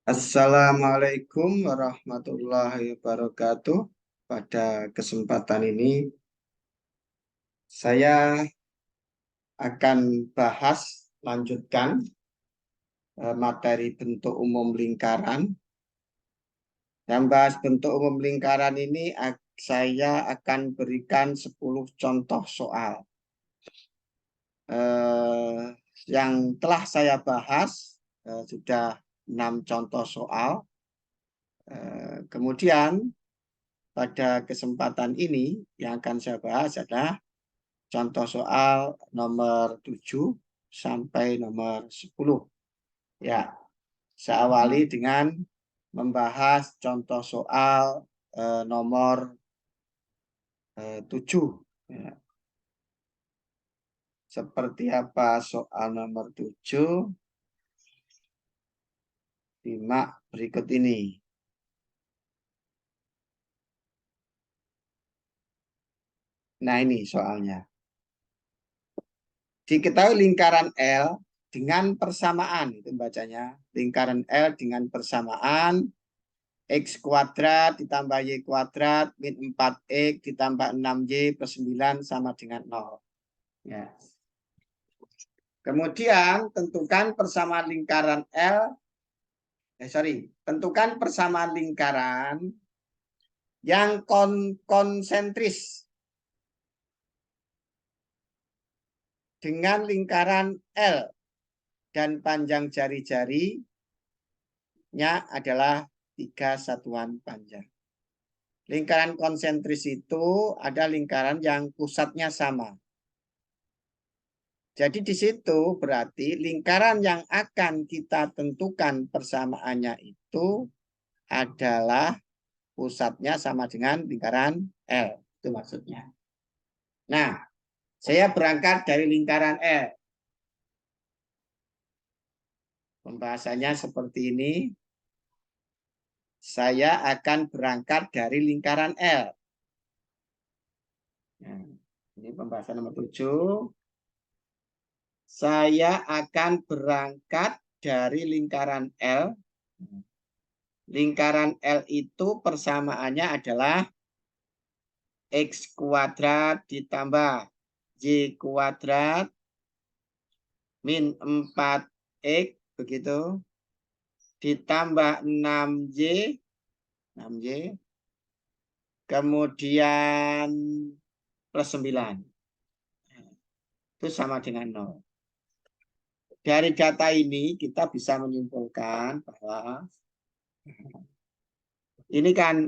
Assalamualaikum warahmatullahi wabarakatuh. Pada kesempatan ini, saya akan lanjutkan materi bentuk umum lingkaran. Dan bahas bentuk umum lingkaran ini, saya akan berikan 10 contoh soal. Yang telah saya bahas sudah 6 contoh soal. Kemudian pada kesempatan ini yang akan saya bahas adalah contoh soal nomor 7 sampai nomor 10. Ya, saya awali dengan membahas contoh soal nomor 7. Ya. Seperti apa soal nomor 7? Simak berikut ini. Nah, ini soalnya. Diketahui lingkaran L dengan persamaan, itu bacanya. Lingkaran L dengan persamaan X kuadrat ditambah Y kuadrat min 4X ditambah 6Y plus 9 sama dengan 0. Ya. Kemudian tentukan persamaan lingkaran L. Tentukan persamaan lingkaran yang konsentris dengan lingkaran L dan panjang jari-jarinya adalah 3 satuan panjang. Lingkaran konsentris itu ada lingkaran yang pusatnya sama. Jadi di situ berarti lingkaran yang akan kita tentukan persamaannya itu adalah pusatnya sama dengan lingkaran L. Itu maksudnya. Nah, saya berangkat dari lingkaran L. Pembahasannya seperti ini. Saya akan berangkat dari lingkaran L. Nah, ini pembahasan nomor 7. Saya akan berangkat dari lingkaran L. Lingkaran L itu persamaannya adalah X kuadrat ditambah Y kuadrat min 4X begitu ditambah 6Y kemudian plus 9 itu sama dengan 0. Dari data ini kita bisa menyimpulkan bahwa ini kan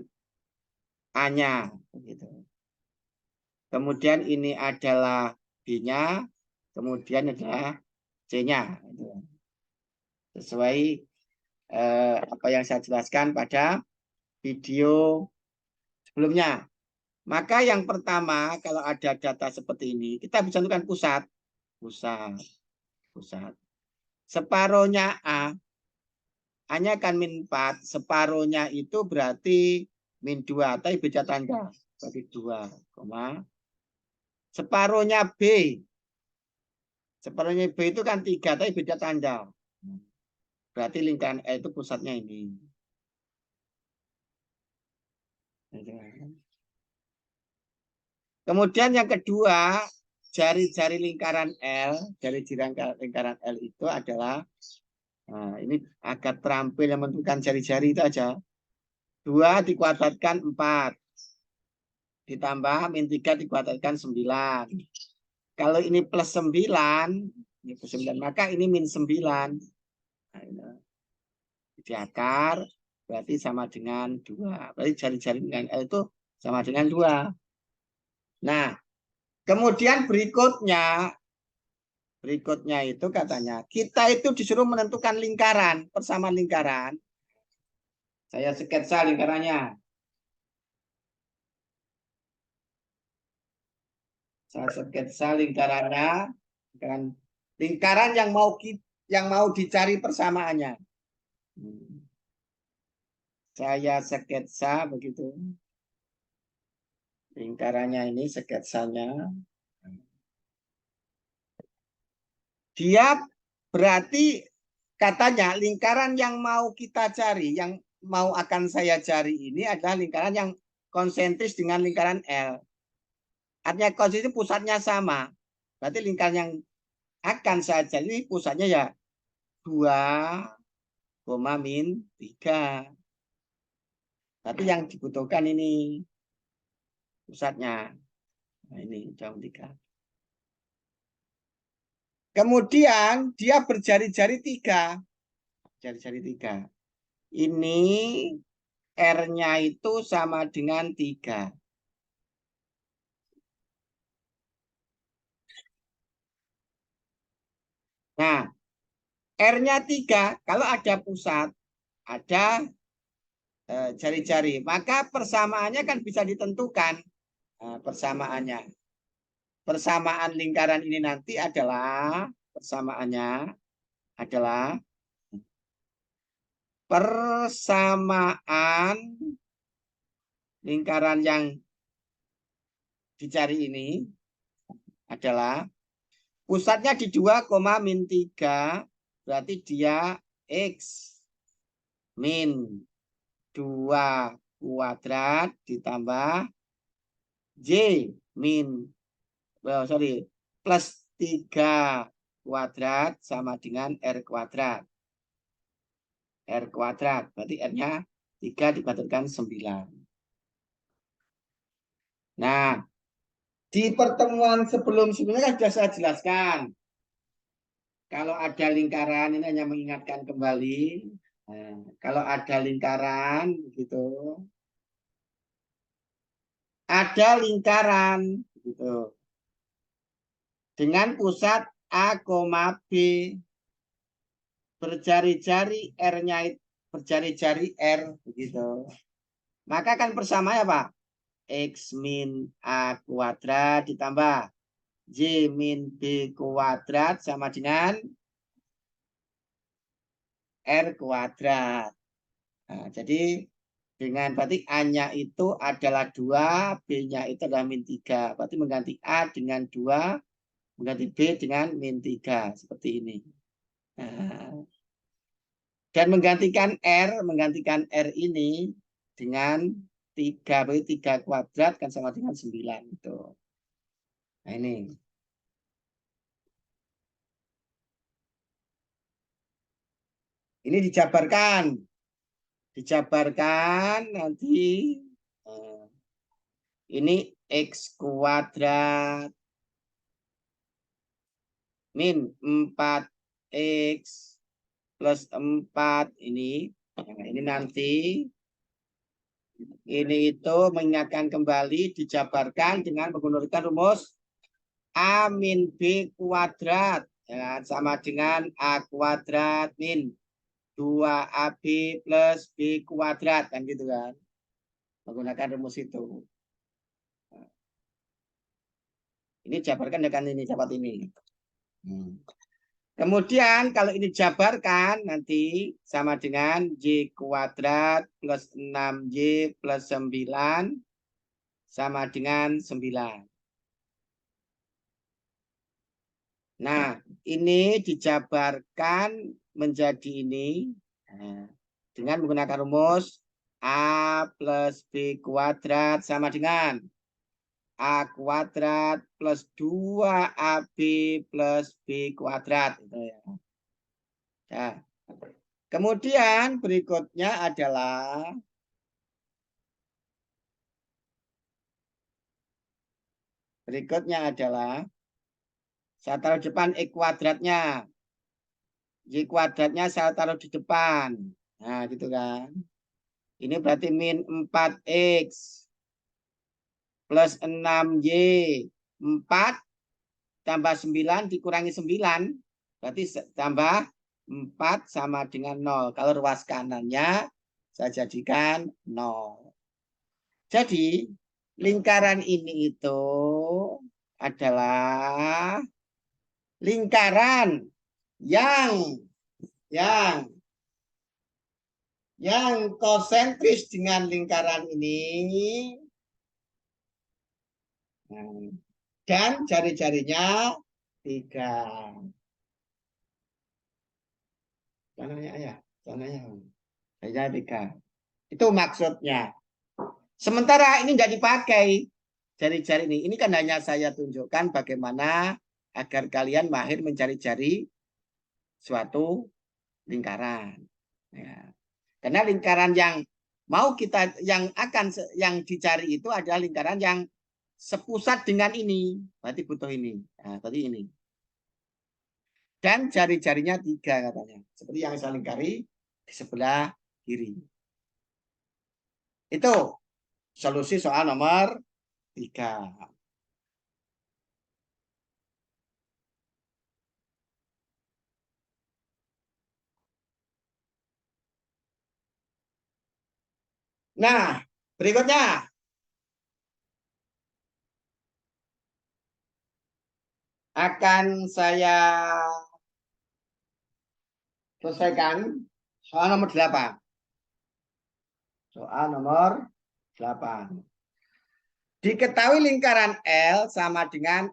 A-nya begitu. Kemudian ini adalah B-nya, kemudian adalah C-nya. Sesuai apa yang saya jelaskan pada video sebelumnya. Maka yang pertama, kalau ada data seperti ini, kita bisa tentukan pusat. Separuhnya A, A-nya kan min 4, separuhnya itu berarti min 2, tapi beda tanda. Berarti 2, separuhnya B. Separuhnya B itu kan 3, tapi beda tanda. Berarti lingkaran L itu pusatnya ini. Kemudian yang kedua, jari-jari lingkaran L, lingkaran L itu adalah, nah, ini agak terampil yang menentukan jari-jari itu aja. 2 dikuadratkan 4. Ditambah min 3 dikuadratkan 9. Kalau ini plus 9, maka ini min 9. Nah, di akar berarti sama dengan 2. Berarti jari-jari lingkaran L itu sama dengan 2. Nah, kemudian berikutnya itu katanya kita itu disuruh menentukan lingkaran, persamaan lingkaran. Saya sketsa lingkarannya. Saya sketsa lingkarannya, lingkaran yang mau dicari persamaannya. Saya sketsa begitu. Lingkarannya ini sketsanya. Dia berarti katanya lingkaran yang mau kita cari, yang mau akan saya cari ini adalah lingkaran yang konsentris dengan lingkaran L. Artinya konsentris pusatnya sama. Berarti lingkaran yang akan saya cari ini pusatnya ya 2, min 3. Tapi yang dibutuhkan ini pusatnya. Nah, ini jam 3. Kemudian dia berjari-jari 3. Jari-jari 3. Ini R-nya itu sama dengan 3. Nah, R-nya 3. Kalau ada pusat, ada jari-jari. Maka persamaannya kan bisa ditentukan. Nah, persamaannya. Persamaan lingkaran ini nanti adalah, persamaannya adalah persamaan lingkaran yang dicari ini adalah pusatnya di 2, min 3, berarti dia X min 2 kuadrat ditambah J min plus 3 kuadrat sama dengan R kuadrat. R kuadrat, berarti R-nya 3 dikuadratkan 9. Nah, di pertemuan sebelum-sebelumnya kan sudah saya jelaskan. Kalau ada lingkaran, ini hanya mengingatkan kembali. Nah, kalau ada lingkaran, gitu. Ada lingkaran, gitu. Dengan pusat A, B. Berjari-jari R-nya, berjari-jari R, begitu. Maka kan persamaannya apa? X min A kuadrat ditambah J min B kuadrat sama dengan R kuadrat. Nah, jadi dengan berarti A-nya itu adalah 2, B-nya itu adalah min 3. Berarti mengganti A dengan 2, mengganti B dengan min 3. Seperti ini. Nah, dan menggantikan R ini dengan 3, berarti 3 kuadrat kan sama dengan 9. Itu. Nah, ini. Ini dijabarkan. Dijabarkan nanti ini X kuadrat min 4X plus 4 ini. Nah, ini nanti ini itu mengingatkan kembali dijabarkan dengan menggunakan rumus A min B kuadrat ya, sama dengan A kuadrat min 2AB plus B kuadrat kan gitu kan. Menggunakan rumus itu. Ini jabarkan dengan ini, dapat ini. Kemudian kalau ini jabarkan nanti sama dengan J kuadrat plus 6Y plus 9 sama dengan 9. Nah, ini dijabarkan menjadi ini dengan menggunakan rumus A plus B kuadrat sama dengan A kuadrat plus 2AB plus B kuadrat. Nah, kemudian berikutnya adalah saya taruh depan X kuadratnya. Y kuadratnya saya taruh di depan. Nah, gitu kan. Ini berarti min 4X plus 6Y. 4 tambah 9 dikurangi 9. Berarti tambah 4 sama dengan 0. Kalau ruas kanannya saya jadikan 0. Jadi lingkaran ini itu adalah lingkaran yang konsentris dengan lingkaran ini dan jari-jarinya 3. Contohnya ya, contohnya. Saya 3. Itu maksudnya. Sementara ini nggak dipakai jari-jari ini. Ini kan hanya saya tunjukkan bagaimana agar kalian mahir mencari-cari suatu lingkaran. Ya. Karena lingkaran yang mau kita yang dicari itu adalah lingkaran yang sepusat dengan ini. Berarti butuh ini. Nah, tadi ini. Dan jari-jarinya 3 katanya. Seperti yang saya lingkari di sebelah kiri. Itu solusi soal nomor 3. Nah, berikutnya akan saya selesaikan soal nomor 8. Soal nomor 8. Diketahui lingkaran L sama dengan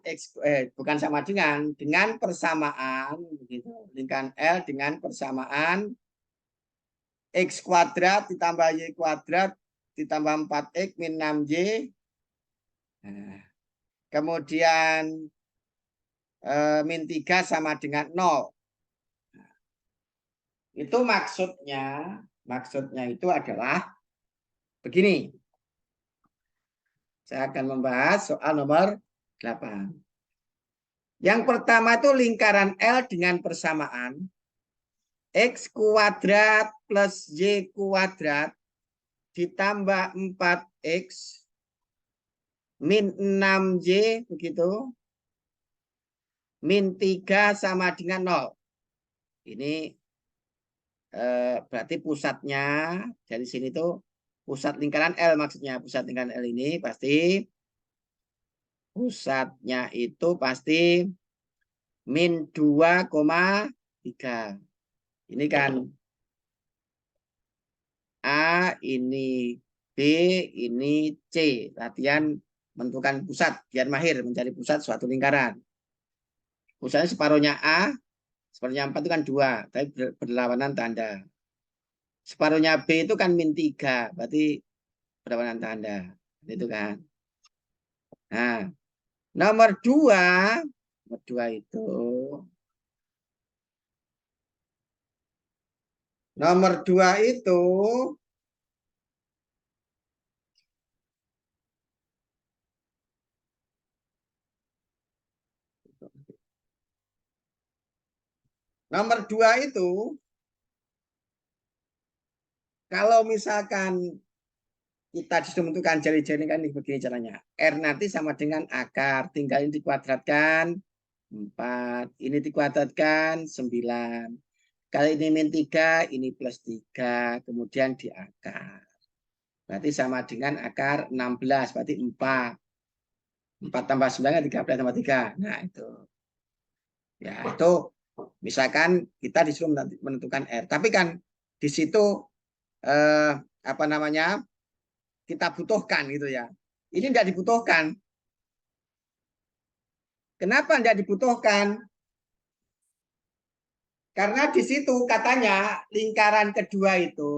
bukan sama dengan persamaan begitu. Lingkaran L dengan persamaan X kuadrat ditambah Y kuadrat ditambah 4X min 6Y. Nah, kemudian min 3 sama dengan 0. Itu maksudnya itu adalah begini. Saya akan membahas soal nomor 8. Yang pertama itu lingkaran L dengan persamaan X kuadrat plus Y kuadrat ditambah 4X min 6Y begitu. Min 3 sama dengan 0. Ini berarti pusatnya dari sini tuh pusat lingkaran L maksudnya. Pusat lingkaran L ini pasti pusatnya itu pasti min 2,3. Ini kan A, ini B, ini C. Latihan menentukan pusat. Biar mahir mencari pusat suatu lingkaran. Pusatnya separuhnya A, separuhnya 4 itu kan 2. Tapi berlawanan tanda. Separuhnya B itu kan min 3. Berarti berlawanan tanda. Itu kan. Nah, nomor 2 itu nomor 2 itu kalau misalkan kita disuruh menentukan jari-jari kan begini caranya. R nanti sama dengan akar. Tinggal ini dikuadratkan 4. Ini dikuadratkan 9. Kali ini min 3, ini plus 3. Kemudian di akar. Berarti sama dengan akar 16. Berarti 4. 4 tambah 9 13 tambah 3. Nah itu. Ya itu misalkan kita disuruh menentukan R. Tapi kan di situ apa namanya kita butuhkan gitu ya. Ini tidak dibutuhkan. Kenapa tidak dibutuhkan? Karena di situ katanya lingkaran kedua itu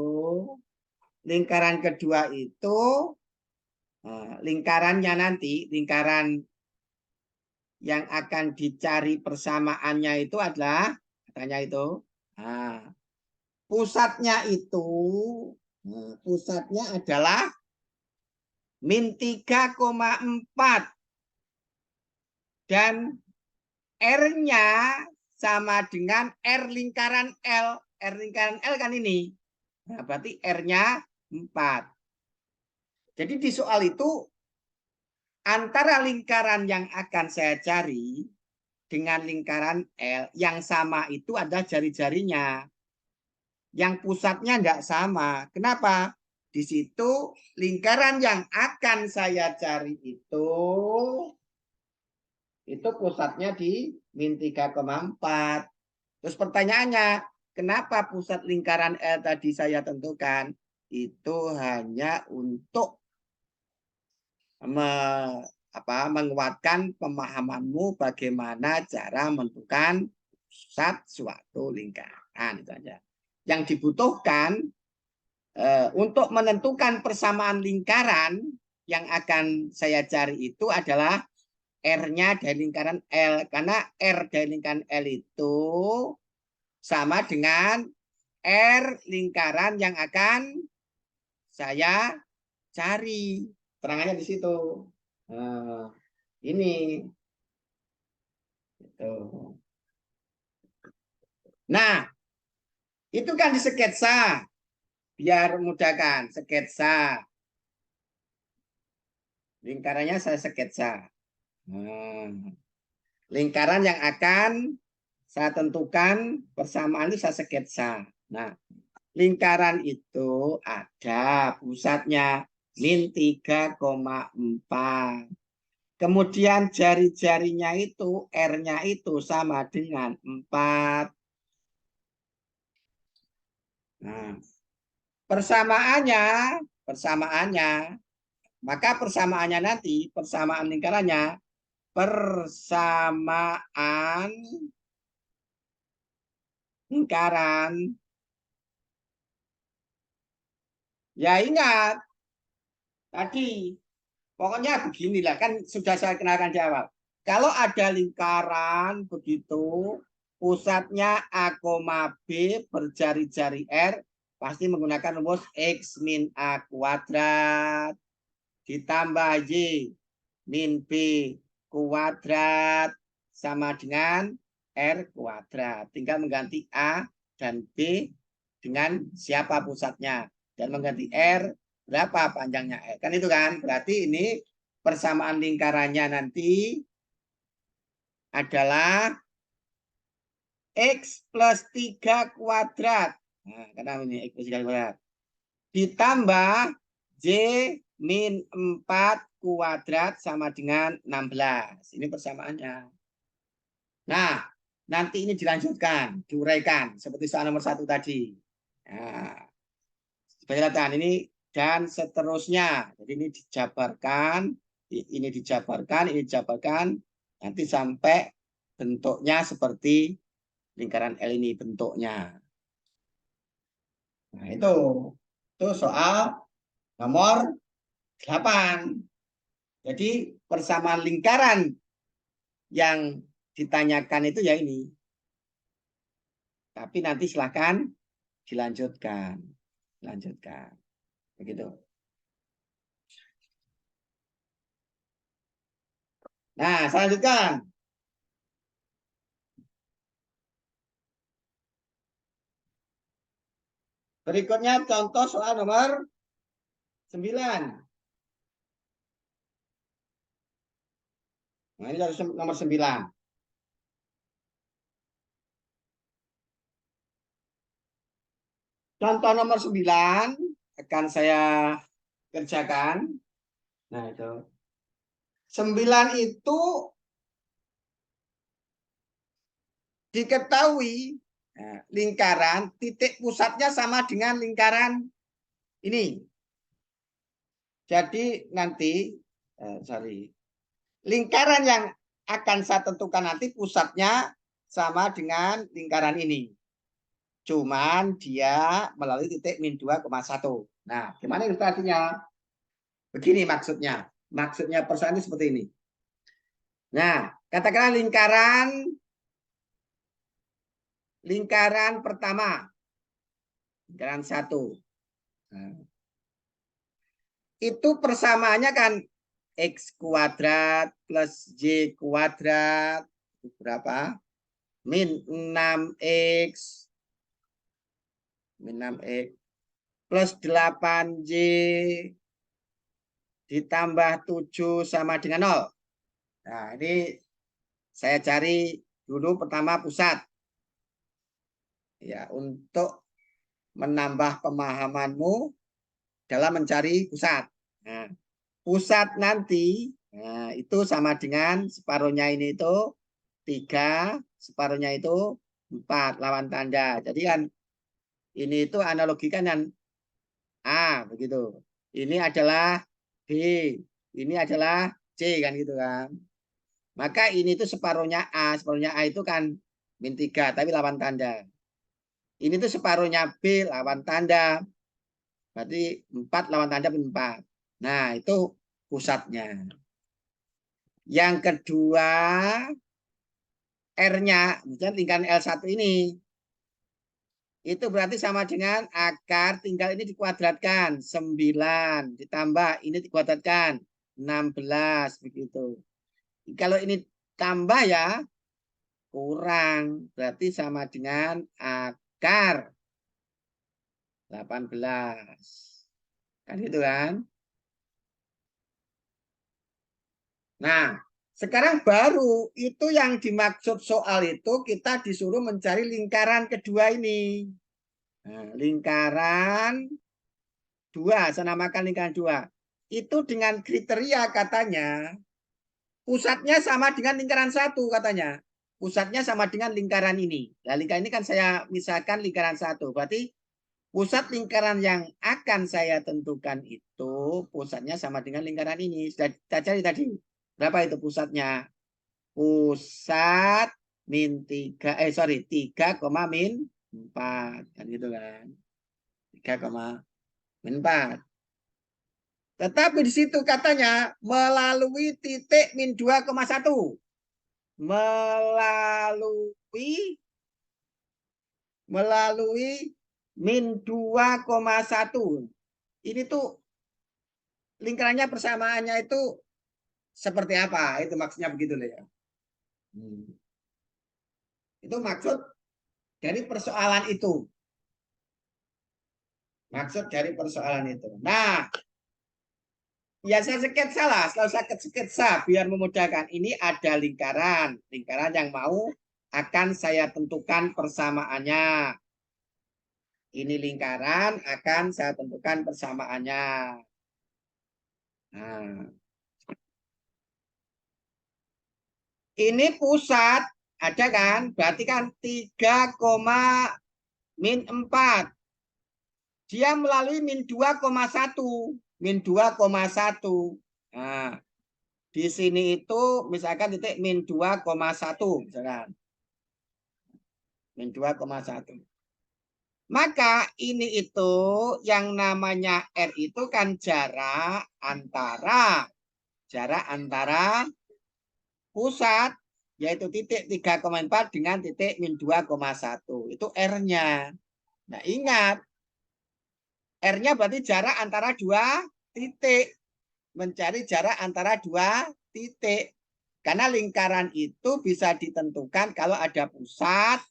lingkarannya nanti, lingkaran yang akan dicari persamaannya itu adalah katanya itu pusatnya adalah min 3,4 dan R-nya sama dengan R lingkaran L. R lingkaran L kan ini. Nah, berarti R-nya 4. Jadi di soal itu antara lingkaran yang akan saya cari dengan lingkaran L yang sama itu ada jari-jarinya. Yang pusatnya tidak sama. Kenapa? Di situ lingkaran yang akan saya cari itu pusatnya di min 3,4. Terus pertanyaannya, kenapa pusat lingkaran L tadi saya tentukan? Itu hanya untuk menguatkan pemahamanmu bagaimana cara menentukan pusat suatu lingkaran. Itu aja. yang dibutuhkan untuk menentukan persamaan lingkaran yang akan saya cari itu adalah R-nya dari lingkaran L. Karena R dari lingkaran L itu sama dengan R lingkaran yang akan saya cari. Terangannya di situ. Ini. Gitu. Nah, itu kan di sketsa. Biar mudahkan, sketsa. Lingkarannya saya sketsa. Lingkaran yang akan saya tentukan persamaan itu saya sketsa. Nah, lingkaran itu ada pusatnya min 3,4. Kemudian jari-jarinya itu, R-nya itu sama dengan 4. Nah, persamaannya, maka persamaannya nanti, persamaan lingkarannya, persamaan lingkaran. Ya ingat, tadi, pokoknya beginilah, kan sudah saya kenalkan di awal. Kalau ada lingkaran begitu, pusatnya A, B berjari-jari R, pasti menggunakan rumus X min A kuadrat ditambah Y min B kuadrat sama dengan R kuadrat. Tinggal mengganti A dan B dengan siapa pusatnya. Dan mengganti R berapa panjangnya R. Kan itu kan. Berarti ini persamaan lingkarannya nanti adalah X plus 3 kuadrat. Nah, karena ini X plus 3 kuadrat. Ditambah J min 4 kuadrat sama dengan 16. Ini persamaannya. Nah, nanti ini dilanjutkan, diuraikan. Seperti soal nomor 1 tadi. Nah, sebagai latihan ini dan seterusnya. Jadi ini dijabarkan, ini dijabarkan, ini dijabarkan. Nanti sampai bentuknya seperti lingkaran L ini bentuknya. Nah, itu soal nomor 8. Jadi persamaan lingkaran yang ditanyakan itu ya ini. Tapi nanti silahkan dilanjutkan. Lanjutkan. Begitu. Nah, saya lanjutkan. Berikutnya contoh soal nomor 9. Nah, ini nomor 9. Contoh nomor 9 akan saya kerjakan. Nah, itu. 9 itu diketahui lingkaran titik pusatnya sama dengan lingkaran ini. Jadi nanti lingkaran yang akan saya tentukan nanti pusatnya sama dengan lingkaran ini. Cuman dia melalui titik min 2,1. Nah, gimana ilustrasinya? Begini maksudnya. Maksudnya persoalan ini seperti ini. Nah, katakanlah lingkaran pertama. Lingkaran 1. Nah, itu persamaannya kan X kuadrat plus Y kuadrat. Berapa? Min 6X. Min 6X. Plus 8Y. Ditambah 7 sama dengan 0. Nah, ini saya cari dulu pertama pusat. Ya, untuk menambah pemahamanmu dalam mencari pusat. Nah, pusat nanti itu sama dengan separuhnya ini itu 3, separuhnya itu 4 lawan tanda. Jadi kan ini itu analogikan dengan A begitu. Ini adalah B, ini adalah C kan gitu kan. Maka ini itu separuhnya A itu kan min 3 tapi lawan tanda. Ini tuh separuhnya B lawan tanda. Berarti 4 lawan tanda 4. Nah, itu pusatnya. Yang kedua, R-nya, misalnya lingkaran L1 ini. Itu berarti sama dengan akar, tinggal ini dikuadratkan. 9 ditambah, ini dikuadratkan. 16, begitu. Kalau ini tambah ya, kurang. Berarti sama dengan akar 18. Kan gitu kan? Nah, sekarang baru itu yang dimaksud soal itu kita disuruh mencari lingkaran kedua ini. Nah, lingkaran dua, saya namakan lingkaran dua. Itu dengan kriteria katanya pusatnya sama dengan lingkaran satu katanya. Pusatnya sama dengan lingkaran ini. Nah, lingkaran ini kan saya misalkan lingkaran satu. Berarti pusat lingkaran yang akan saya tentukan itu pusatnya sama dengan lingkaran ini. Sudah kita cari tadi. Berapa itu pusatnya? Pusat min 3, sorry, 3, min 4. Kan gitu kan. 3, min 4. Tetapi di situ katanya melalui titik min 2,1. Melalui min 2,1. Ini tuh lingkarannya persamaannya itu seperti apa? Itu maksudnya begitu ya. Itu maksud dari persoalan itu. Maksud dari persoalan itu. Nah, ya saya sketsa lah. Setelah saya sketsa biar memudahkan. Ini ada lingkaran. Lingkaran yang mau akan saya tentukan persamaannya. Ini lingkaran akan saya tentukan persamaannya. Nah, ini pusat ada kan? Berarti kan 3, min 4. Dia melalui min 2,1. Min 2,1. Nah, di sini itu misalkan titik min 2,1 misalkan. Min 2,1. Maka ini itu yang namanya R itu kan jarak antara pusat yaitu titik 3,4 dengan titik min 2,1. Itu R-nya. Nah, ingat R-nya berarti jarak antara dua titik. Mencari jarak antara dua titik. Karena lingkaran itu bisa ditentukan kalau ada pusat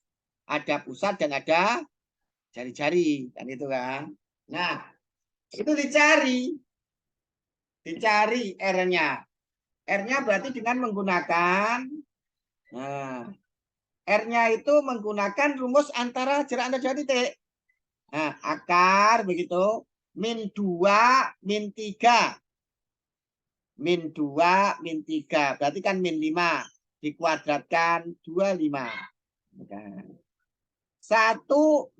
dan ada jari-jari. Kan itu kan. Nah, itu dicari R-nya. R-nya berarti dengan menggunakan nah, R-nya itu menggunakan rumus antara jarak antara dua titik. Nah, akar begitu min 2 min 3. Min 2 min 3. Berarti kan min 5 dikuadratkan 25. 1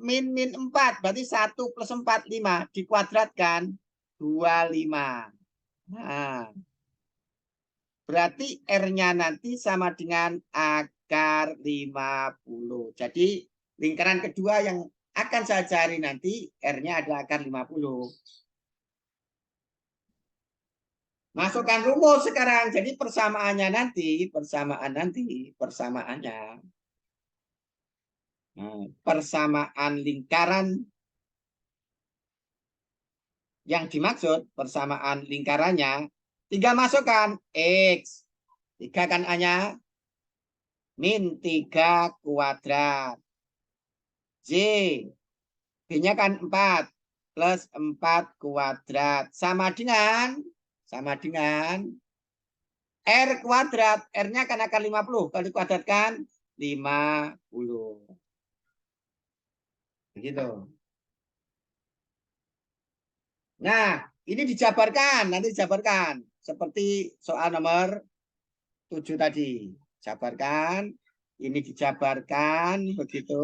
min 4 berarti 1 plus 4 5 dikuadratkan 25. Nah, berarti R-nya nanti sama dengan akar 50. Jadi lingkaran kedua yang akan saya cari nanti R-nya adalah akar 50. Masukkan rumus sekarang. Jadi persamaannya nanti, persamaan lingkaran yang dimaksud, persamaan lingkarannya, 3 masukkan X. 3 kan hanya min 3 kuadrat. J. B-nya kan 4 plus 4 kuadrat. Sama dengan R kuadrat. R-nya kan akan 50. Kalau dikuadratkan 50. Begitu. Nah, ini dijabarkan. Nanti dijabarkan. Seperti soal nomor 7 tadi. Jabarkan. Ini dijabarkan. Begitu.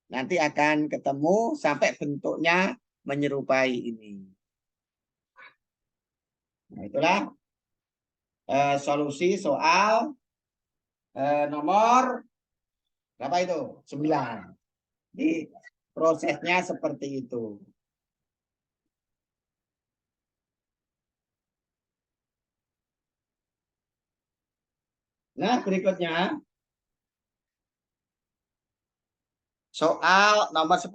Nanti akan ketemu sampai bentuknya menyerupai ini. Nah, itulah solusi soal nomor berapa itu? 9. Jadi prosesnya seperti itu. Nah, berikutnya soal nomor 10.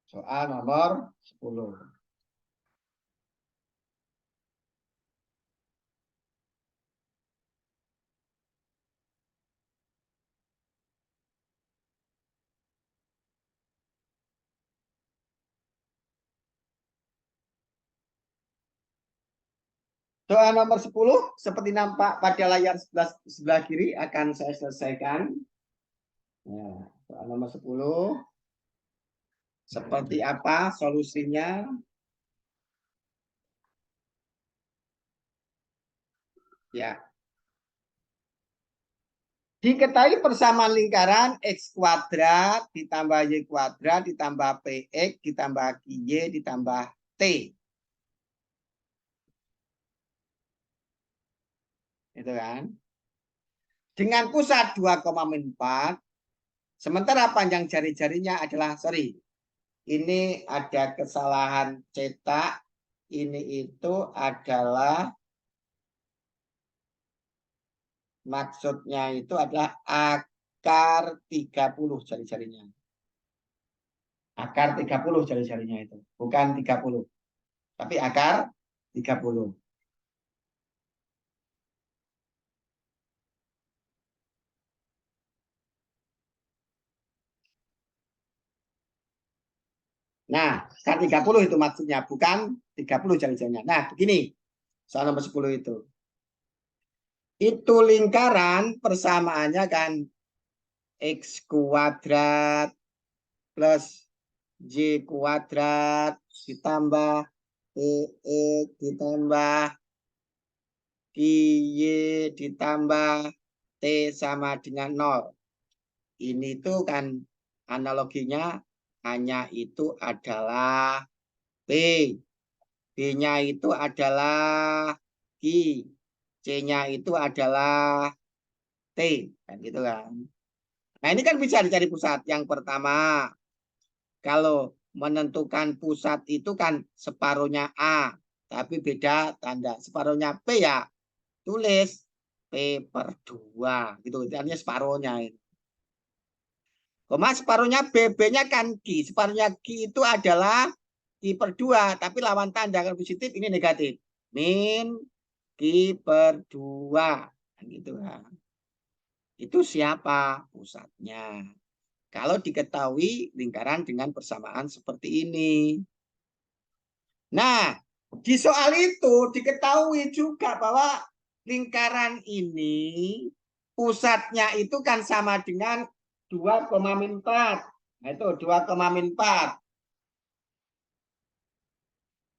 Soal nomor 10. Soal nomor 10 seperti nampak pada layar sebelah kiri akan saya selesaikan. Nah, soal nomor 10 seperti apa solusinya? Ya. Diketahui persamaan lingkaran X kuadrat ditambah Y kuadrat ditambah PX ditambah QY ditambah T. Itu kan. Dengan pusat 2,4, sementara panjang jari-jarinya adalah, sorry, ini ada kesalahan cetak. Ini itu adalah, maksudnya itu adalah akar 30 jari-jarinya. Akar 30 jari-jarinya itu. Bukan 30. Tapi akar 30. Nah, kan 30 itu maksudnya, bukan 30 jari-jarinya. Nah, begini. Soal nomor 10 itu. Itu lingkaran persamaannya kan X kuadrat plus Y kuadrat ditambah PX ditambah QY ditambah T sama dengan 0. Ini tuh kan analoginya hanya itu adalah P. B-nya itu adalah Q. C-nya itu adalah T. Kan gitu kan. Nah ini kan bisa dicari pusat. Yang pertama, kalau menentukan pusat itu kan separuhnya A. Tapi beda tanda. Separuhnya P ya tulis P/2. Gitu. Artinya separuhnya. Koma separuhnya B-nya kan Q. Separuhnya Q itu adalah Q/2. Tapi lawan tanda kalau positif ini negatif. Min Q/2. Gitu kan. Itu siapa pusatnya? Kalau diketahui lingkaran dengan persamaan seperti ini. Nah, di soal itu diketahui juga bahwa lingkaran ini pusatnya itu kan sama dengan 2,4. Nah, itu 2,4.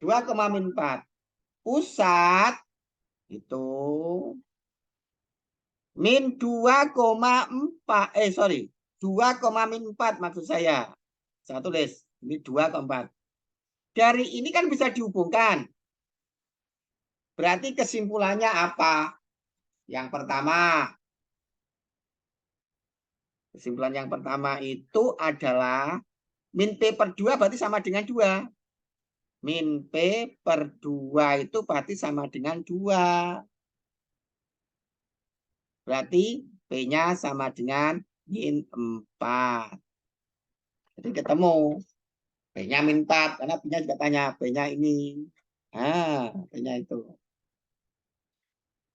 2,4. Pusat itu min 2,4. Sorry. 2,4 maksud saya. Saya tulis. Ini 2,4. Dari ini kan bisa dihubungkan. Berarti kesimpulannya apa? Yang pertama. Kesimpulan yang pertama itu adalah min P/2 berarti sama dengan 2. Min P/2 itu berarti sama dengan 2. Berarti P-nya sama dengan min 4. Jadi ketemu. P-nya min 4. Karena P-nya juga tanya. P-nya ini. Nah, P-nya itu.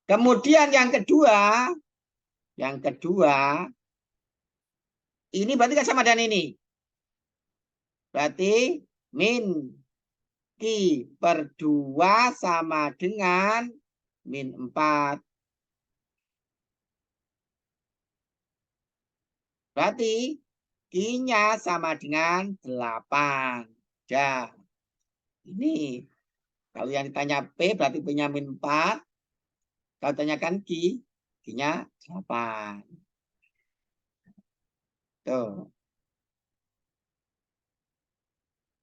Kemudian yang kedua. Yang kedua. Ini berarti kan sama dengan ini. Berarti min Q/2 sama dengan min 4. Berarti Q-nya sama dengan 8. Dan ini kalau yang ditanya P berarti P-nya min 4. Kalau tanyakan Q, Q-nya 8. Tuh.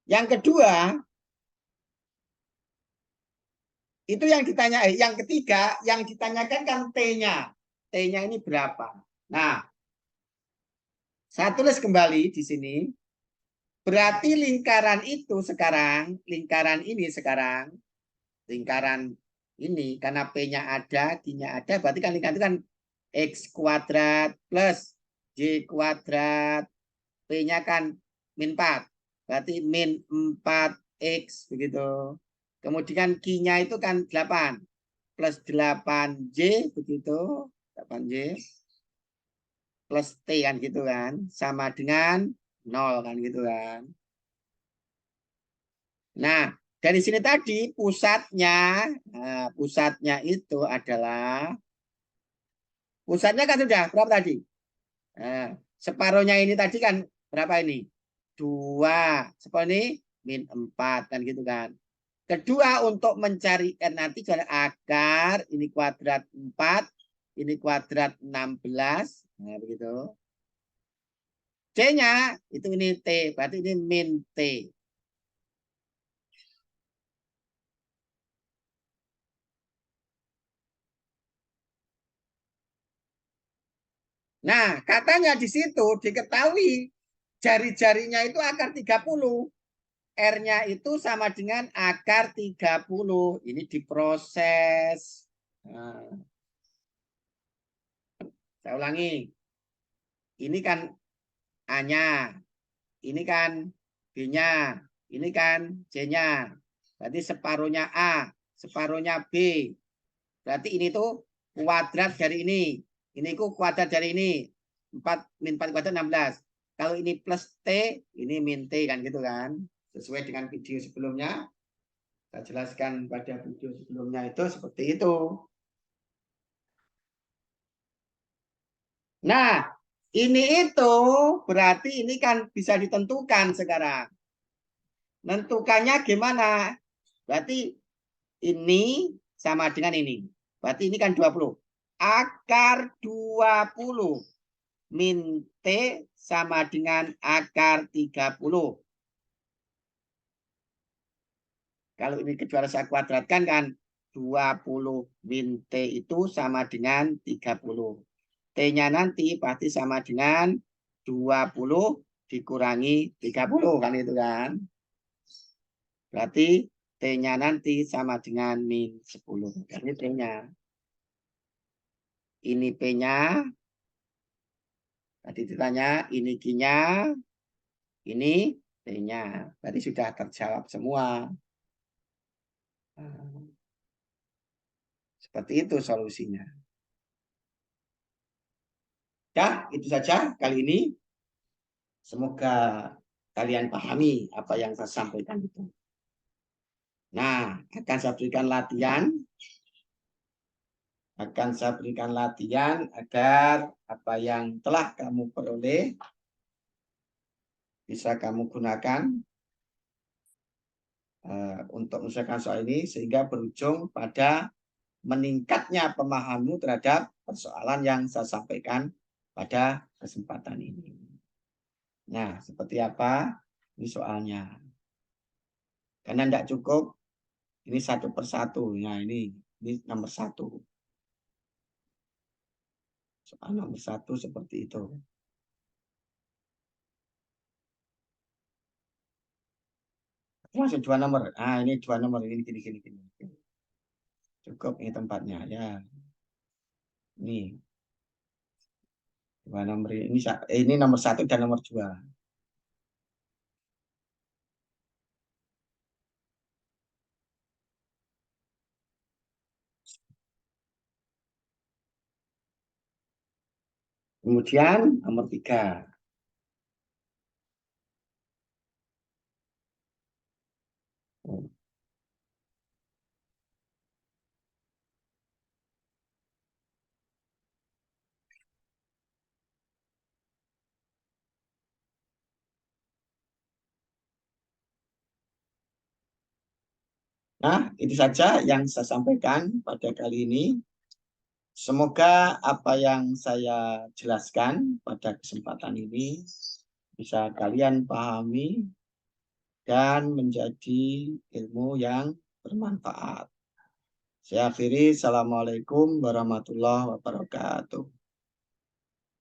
Yang kedua, itu yang ditanya, yang ketiga, yang ditanyakan kan T-nya. T-nya ini berapa? Nah, Saya tulis kembali di sini. Berarti lingkaran itu sekarang, lingkaran ini sekarang, lingkaran ini, karena P-nya ada, Q-nya ada, berarti kan lingkaran itu kan X kuadrat plus Y kuadrat, P-nya kan min 4. Berarti min 4X, begitu. Kemudian Q-nya itu kan 8. Plus 8Y, begitu. 8Y. Plus T kan gitu kan. Sama dengan 0 kan gitu kan. Nah, dari sini tadi pusatnya itu adalah pusatnya kan sudah berapa tadi? Nah, separuhnya ini tadi kan berapa ini? 2. Separuh ini min 4 kan gitu kan. Kedua untuk mencari R nanti jadi akar ini kuadrat 4, ini kuadrat 16. Nah, begitu. C-nya itu ini T, berarti ini min T. Nah, katanya di situ diketahui jari-jarinya itu akar 30. R-nya itu sama dengan akar 30. Ini diproses. Nah, saya ulangi. Ini kan A-nya. Ini kan B-nya. Ini kan C-nya. Berarti separuhnya A. Separuhnya B. Berarti ini tuh kuadrat dari ini. Ini kuadrat dari ini. 4 min 4 kuadrat 16. Kalau ini plus T, ini min T kan gitu kan. Sesuai dengan video sebelumnya. Saya jelaskan pada video sebelumnya itu seperti itu. Nah, ini itu berarti ini kan bisa ditentukan sekarang. Menentukannya gimana? Berarti ini sama dengan ini. Berarti ini kan 20. Akar 20 min T sama dengan akar 30. Kalau ini kedua saya kuadratkan kan 20 min T itu sama dengan 30. T-nya nanti pasti sama dengan 20 dikurangi 30 kan itu kan. Berarti T-nya nanti sama dengan min 10. Ini T-nya. Ini P-nya. Tadi ditanya ini Q-nya. Ini T-nya. Berarti sudah terjawab semua. Seperti itu solusinya. Ya, itu saja kali ini. Semoga kalian pahami apa yang saya sampaikan itu. Nah, akan saya berikan latihan. Akan saya berikan latihan agar apa yang telah kamu peroleh bisa kamu gunakan untuk menyelesaikan soal ini sehingga berujung pada meningkatnya pemahamanmu terhadap persoalan yang saya sampaikan pada kesempatan ini. Nah, seperti apa? Ini soalnya. Karena tidak cukup, ini satu persatu. Nah, ini nomor 1. Soal nomor 1 seperti itu. Masuk 2 nomor. Ah, ini 2 nomor. Ini gini. Cukup ini tempatnya. Ya, ini. 2 nomor ini nomor 1 dan nomor 2. Kemudian nomor 3. Nah, itu saja yang saya sampaikan pada kali ini. Semoga apa yang saya jelaskan pada kesempatan ini bisa kalian pahami dan menjadi ilmu yang bermanfaat. Saya akhiri. Assalamualaikum warahmatullahi wabarakatuh.